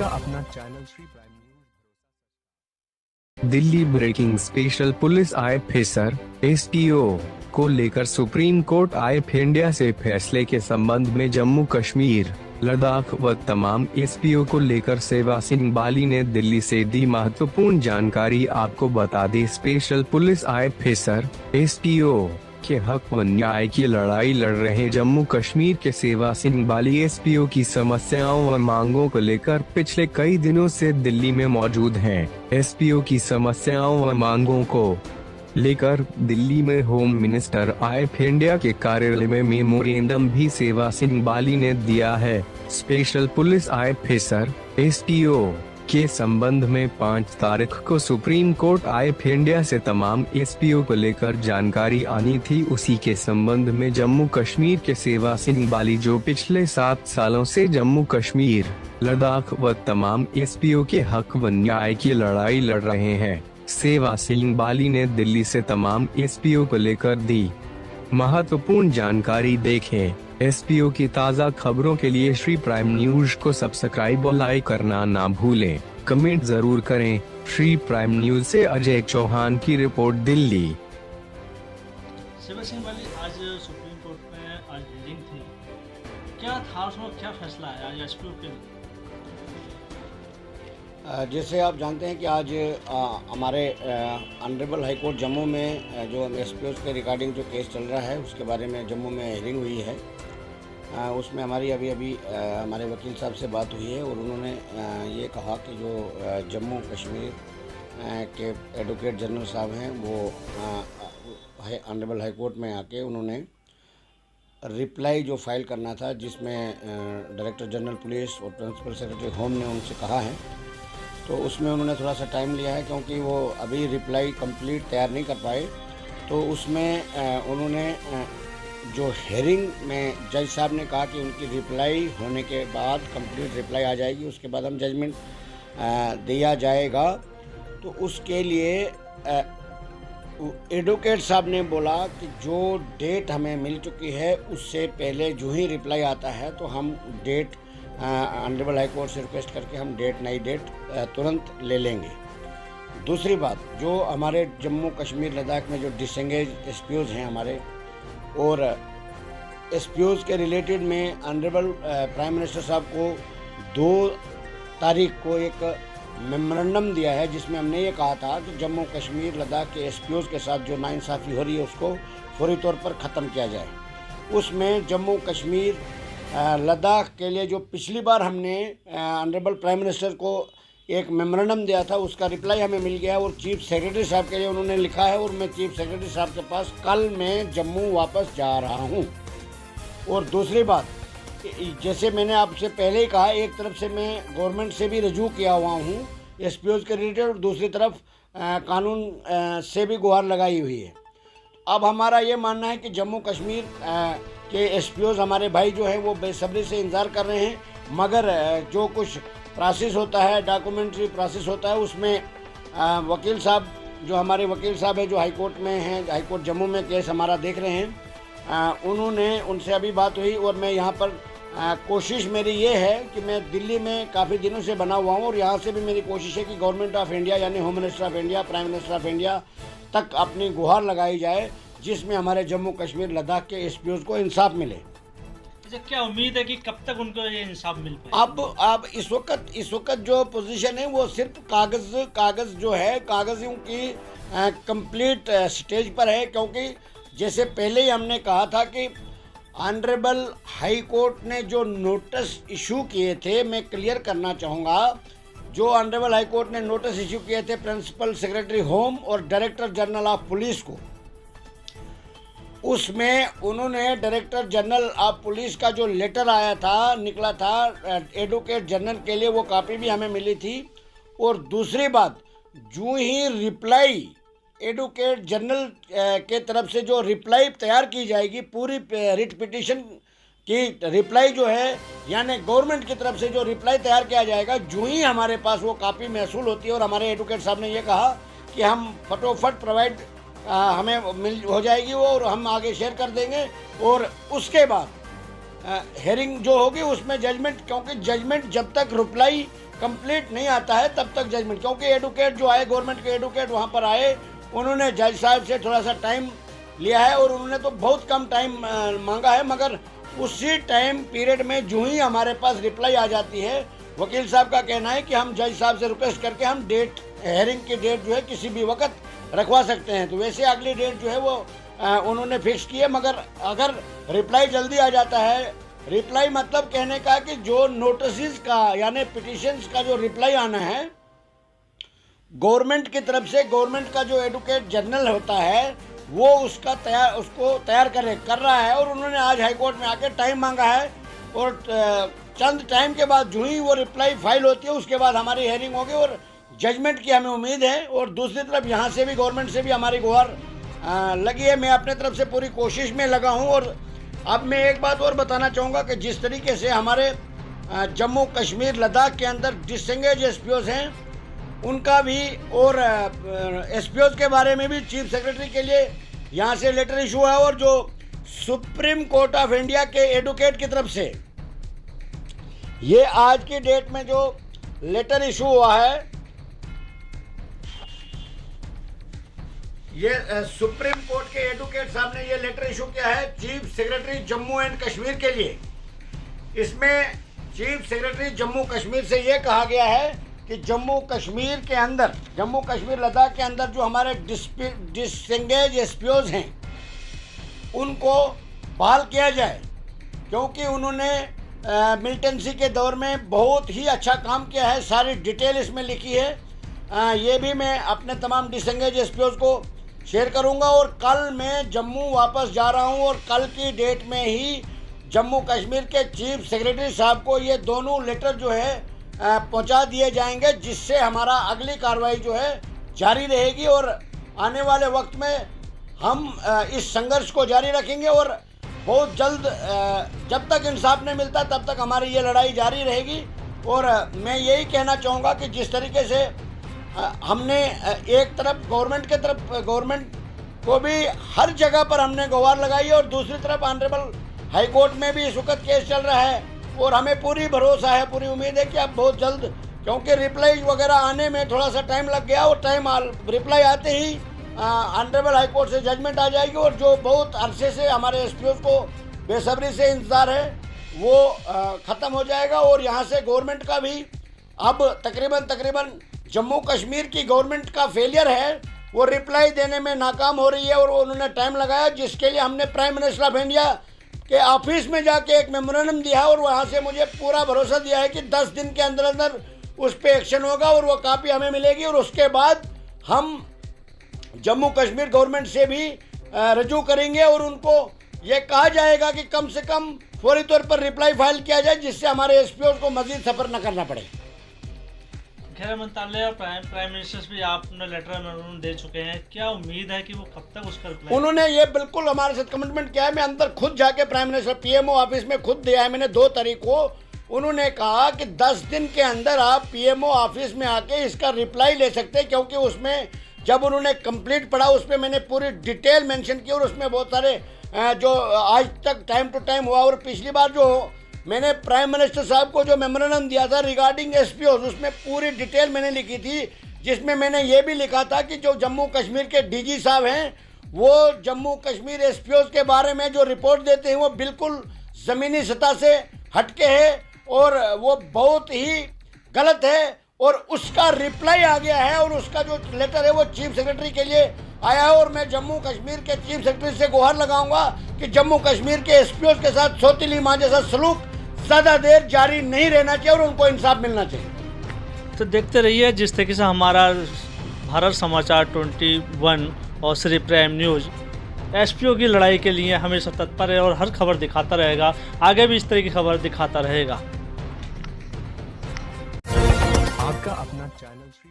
का अपना channel Shri prime news. Delhi breaking special police officer SPO को लेकर सुप्रीम कोर्ट ऑफ इंडिया से फैसले के संबंध में जम्मू कश्मीर, लद्दाख व तमाम एसपीओ को लेकर सेवा सिंह बाली ने दिल्ली से दी महत्वपूर्ण जानकारी। आपको बता दें, स्पेशल पुलिस ऑफिसर एसपीओ के हक व न्याय की लड़ाई लड़ रहे जम्मू कश्मीर के सेवा सिंह बाली एसपीओ की समस्याओं व मांगों को लेकर पिछले कई दिनों से दिल्ली में मौजूद हैं। एसपीओ की समस्याओं व मांगों को लेकर दिल्ली में होम मिनिस्टर ऑफ इंडिया के कार्यालय में मेमोरेंडम भी सेवा सिंह बाली ने दिया है। स्पेशल पुलिस ऑफिसर एसपीओ के संबंध में 5 तारीख को सुप्रीम कोर्ट ऑफ इंडिया से तमाम एसपीओ को लेकर जानकारी आनी थी। उसी के संबंध में जम्मू कश्मीर के सेवा सिंह बाली, जो पिछले 7 सालों से जम्मू कश्मीर, लद्दाख व तमाम एसपीओ के हक व न्याय की लड़ाई लड़ रहे हैं। सेवा सिंह बाली ने दिल्ली से तमाम एसपीओ को लेकर दी महत्वपूर्ण जानकारी। देखें एसपीओ की ताज़ा खबरों के लिए श्री प्राइम न्यूज को सब्सक्राइब और लाइक करना ना भूलें। कमेंट जरूर करें। श्री प्राइम न्यूज से अजय चौहान की रिपोर्ट, दिल्ली। सेवा सिंह बाली, आज सुप्रीम कोर्ट में आज हियरिंग थी, क्या था उसमें, क्या फैसला है आज एसपीओ के? जैसे आप जानते हैं कि आज हमारे ऑनरेबल हाई कोर्ट जम्मू में जो एसपीओ के रिगार्डिंग जो केस चल रहा है उसके बारे में जम्मू में हियरिंग हुई है। उसमें हमारी अभी हमारे वकील साहब से बात हुई है और उन्होंने ये कहा कि जो जम्मू कश्मीर के एडवोकेट जनरल साहब हैं वो ऑनरेबल हाई कोर्ट में आके उन्होंने रिप्लाई जो फाइल करना था, जिसमें डायरेक्टर जनरल पुलिस और प्रिंसिपल सेक्रेटरी होम ने उनसे कहा है, तो उसमें उन्होंने थोड़ा सा टाइम लिया है क्योंकि वो अभी रिप्लाई कंप्लीट तैयार नहीं कर पाए। तो उसमें उन्होंने जो हेयरिंग में जज साहब ने कहा कि उनकी रिप्लाई होने के बाद कंप्लीट रिप्लाई आ जाएगी, उसके बाद हम जजमेंट दिया जाएगा। तो उसके लिए एडवोकेट साहब ने बोला कि जो डेट हमें मिल चुकी है उससे पहले जो ही रिप्लाई आता है तो हम डेट ऑनरेबल हाई कोर्ट से रिक्वेस्ट करके हम नई डेट तुरंत ले लेंगे। दूसरी बात, जो हमारे जम्मू कश्मीर लद्दाख में जो डिसेंगेज एसपीओज हैं हमारे, और एसपीओज के रिलेटेड में ऑनरेबल प्राइम मिनिस्टर साहब को 2 तारीख को एक मेमोरेंडम दिया है, जिसमें हमने ये कहा था कि जम्मू कश्मीर लद्दाख के एसपीओज के साथ जो नाइंसाफ़ी हो रही है उसको फौरी तौर पर ख़त्म किया जाए। उसमें जम्मू कश्मीर लद्दाख के लिए जो पिछली बार हमने ऑनरेबल प्राइम मिनिस्टर को एक मेमोरेंडम दिया था, उसका रिप्लाई हमें मिल गया और चीफ सेक्रेटरी साहब के लिए उन्होंने लिखा है और मैं चीफ सेक्रेटरी साहब के पास कल मैं जम्मू वापस जा रहा हूं। और दूसरी बात, जैसे मैंने आपसे पहले ही कहा, एक तरफ से मैं गवर्नमेंट से भी रजू किया हुआ हूं एसपीओज के रिलेटेड और दूसरी तरफ कानून से भी गुहार लगाई हुई है। अब हमारा ये मानना है कि जम्मू कश्मीर के एसपीओज हमारे भाई जो हैं वो बेसब्री से इंतज़ार कर रहे हैं, मगर जो कुछ प्रोसेस होता है, डॉक्यूमेंट्री प्रोसेस होता है, उसमें वकील साहब, जो हमारे वकील साहब हैं जो हाई कोर्ट में हैं, हाई कोर्ट जम्मू में केस हमारा देख रहे हैं, उन्होंने उनसे अभी बात हुई और मैं यहाँ पर कोशिश मेरी ये है कि मैं दिल्ली में काफ़ी दिनों से बना हुआ हूँ और यहाँ से भी मेरी कोशिश है कि गवर्नमेंट ऑफ इंडिया यानी home minister of India, prime minister of India तक अपनी गुहार लगाई जाए, जिसमें हमारे जम्मू कश्मीर लद्दाख के एसपीओज को इंसाफ मिले। क्या उम्मीद है कि कब तक उनको ये इंसाफ मिल पाए? अब इस वक्त जो पोजीशन है वो सिर्फ कागज़ जो है, कागज़ों की कंप्लीट स्टेज पर है, क्योंकि जैसे पहले ही हमने कहा था कि ऑनरेबल हाई कोर्ट ने जो नोटिस इशू किए थे, मैं क्लियर करना चाहूँगा, जो ऑनरेबल हाई कोर्ट ने नोटिस इशू किए थे प्रिंसिपल सेक्रेटरी होम और डायरेक्टर जनरल ऑफ पुलिस को, उसमें उन्होंने डायरेक्टर जनरल ऑफ पुलिस का जो लेटर आया था, निकला था एडवोकेट जनरल के लिए, वो कॉपी भी हमें मिली थी। और दूसरी बात, जो ही रिप्लाई एडवोकेट जनरल के तरफ से जो रिप्लाई तैयार की जाएगी, पूरी रिट पिटीशन की रिप्लाई जो है, यानी गवर्नमेंट की तरफ से जो रिप्लाई तैयार किया जाएगा, जो ही हमारे पास वो कॉपी महसूल होती है और हमारे एडवोकेट साहब ने ये कहा कि हम फटोफट प्रोवाइड हमें मिल हो जाएगी वो और हम आगे शेयर कर देंगे। और उसके बाद हेयरिंग जो होगी उसमें जजमेंट, क्योंकि जजमेंट जब तक रिप्लाई कंप्लीट नहीं आता है तब तक जजमेंट, क्योंकि एडवोकेट जो आए, गवर्नमेंट के एडवोकेट वहाँ पर आए, उन्होंने जज साहब से थोड़ा सा टाइम लिया है और उन्होंने तो बहुत कम टाइम मांगा है, मगर उसी टाइम पीरियड में जो ही हमारे पास रिप्लाई आ जाती है, वकील साहब का कहना है कि हम जज साहब से रिक्वेस्ट करके हम डेट, हेयरिंग की डेट जो है किसी भी वक्त रखवा सकते हैं। तो वैसे अगली डेट जो है वो उन्होंने फिक्स की है, मगर अगर रिप्लाई जल्दी आ जाता है, रिप्लाई मतलब कहने का कि जो नोटिस का यानी पिटिशंस का जो रिप्लाई आना है गवर्नमेंट की तरफ से, गवर्नमेंट का जो एडवोकेट जनरल होता है वो उसको तैयार कर रहा है, और उन्होंने आज हाईकोर्ट में आकर टाइम मांगा है, और चंद टाइम के बाद जो ही वो रिप्लाई फाइल होती है उसके बाद हमारी हेयरिंग होगी और जजमेंट की हमें उम्मीद है। और दूसरी तरफ यहाँ से भी, गवर्नमेंट से भी हमारी गुहार लगी है। मैं अपने तरफ से पूरी कोशिश में लगा हूँ। और अब मैं एक बात और बताना चाहूँगा कि जिस तरीके से हमारे जम्मू कश्मीर लद्दाख के अंदर डिसंगेज एसपीओज हैं, उनका भी, और एसपीओज के बारे में भी चीफ सेक्रेटरी के लिए यहाँ से लेटर इशू है, और जो सुप्रीम कोर्ट ऑफ इंडिया के एडवोकेट की तरफ से ये आज की डेट में जो लेटर इशू हुआ है, ये सुप्रीम कोर्ट के एडवोकेट साहब ने ये लेटर इशू किया है chief secretary Jammu and Kashmir के लिए। इसमें चीफ सेक्रेटरी जम्मू कश्मीर से ये कहा गया है कि जम्मू कश्मीर के अंदर, जम्मू कश्मीर लद्दाख के अंदर जो हमारे डिसंगेज एसपीओज हैं उनको बहाल किया जाए, क्योंकि उन्होंने मिलिटेंसी के दौर में बहुत ही अच्छा काम किया है। सारी डिटेल इसमें लिखी है। ये भी मैं अपने तमाम डिसंगेज एसपीओज को शेयर करूंगा। और कल मैं जम्मू वापस जा रहा हूं, और कल की डेट में ही जम्मू कश्मीर के चीफ सेक्रेटरी साहब को ये दोनों लेटर जो है पहुंचा दिए जाएंगे, जिससे हमारा अगली कार्रवाई जो है जारी रहेगी। और आने वाले वक्त में हम इस संघर्ष को जारी रखेंगे, और बहुत जल्द जब तक इंसाफ नहीं मिलता तब तक हमारी ये लड़ाई जारी रहेगी। और मैं यही कहना चाहूँगा कि जिस तरीके से हमने एक तरफ गवर्नमेंट को भी हर जगह पर हमने गुहार लगाई है, और दूसरी तरफ ऑनरेबल हाई कोर्ट में भी इस वक्त केस चल रहा है, और हमें पूरी भरोसा है, पूरी उम्मीद है कि अब बहुत जल्द, क्योंकि रिप्लाई वगैरह आने में थोड़ा सा टाइम लग गया, और रिप्लाई आते ही ऑनरेबल हाई कोर्ट से जजमेंट आ जाएगी। और जो बहुत अरसे से हमारे एसपीओ को बेसब्री से इंतजार है वो ख़त्म हो जाएगा। और यहाँ से गवर्नमेंट का भी अब तकरीबन जम्मू कश्मीर की गवर्नमेंट का फेलियर है, वो रिप्लाई देने में नाकाम हो रही है, और उन्होंने टाइम लगाया, जिसके लिए हमने प्राइम मिनिस्टर ऑफ इंडिया के ऑफिस में जाके एक मेमोरेंडम दिया, और वहाँ से मुझे पूरा भरोसा दिया है कि 10 दिन के अंदर अंदर उस पर एक्शन होगा, और वो कापी हमें मिलेगी। और उसके बाद हम जम्मू कश्मीर गवर्नमेंट से भी रजू करेंगे, और उनको ये कहा जाएगा कि कम से कम फौरी तौर पर रिप्लाई फाइल किया जाए, जिससे हमारे एसपीओ को मजीद सफ़र न करना पड़े। गृह मंत्रालय और प्राइम मिनिस्टर भी आपने लेटर में दे चुके हैं, क्या उम्मीद है कि वो कब तक उसका रिप्लाई? उन्होंने ये बिल्कुल हमारे साथ कमिटमेंट किया है। मैं अंदर खुद जाके प्राइम मिनिस्टर पीएमओ ऑफिस में खुद दिया है मैंने 2 तारीख को। उन्होंने कहा कि 10 दिन के अंदर आप पीएमओ ऑफिस में आके इसका रिप्लाई ले सकते हैं, क्योंकि उसमें जब उन्होंने कंप्लीट पढ़ा उसमें मैंने पूरी डिटेल मेंशन की, और उसमें बहुत सारे जो आज तक टाइम टू टाइम हुआ, और पिछली बार जो मैंने प्राइम मिनिस्टर साहब को जो मेमोरेंडम दिया था रिगार्डिंग एसपीओज, उसमें पूरी डिटेल मैंने लिखी थी, जिसमें मैंने ये भी लिखा था कि जो जम्मू कश्मीर के डीजी साहब हैं वो जम्मू कश्मीर एसपीओज के बारे में जो रिपोर्ट देते हैं वो बिल्कुल ज़मीनी सतह से हटके है, और वो बहुत ही गलत है। और उसका रिप्लाई आ गया है, और उसका जो लेटर है वो चीफ सेक्रेटरी के लिए आया है। और मैं जम्मू कश्मीर के चीफ सेक्रेटरी से गुहार लगाऊंगा कि जम्मू कश्मीर के एसपीओ के साथ सौतीली माँ जैसा सलूक ज़्यादा देर जारी नहीं रहना चाहिए, और उनको इंसाफ मिलना चाहिए। तो देखते रहिए जिस तरीके से हमारा भारत समाचार 21 और श्री प्राइम न्यूज़ एसपीओ की लड़ाई के लिए हमेशा तत्पर है, और हर खबर दिखाता रहेगा, आगे भी इस तरह की खबर दिखाता रहेगा। आपका अपना चैनल श्री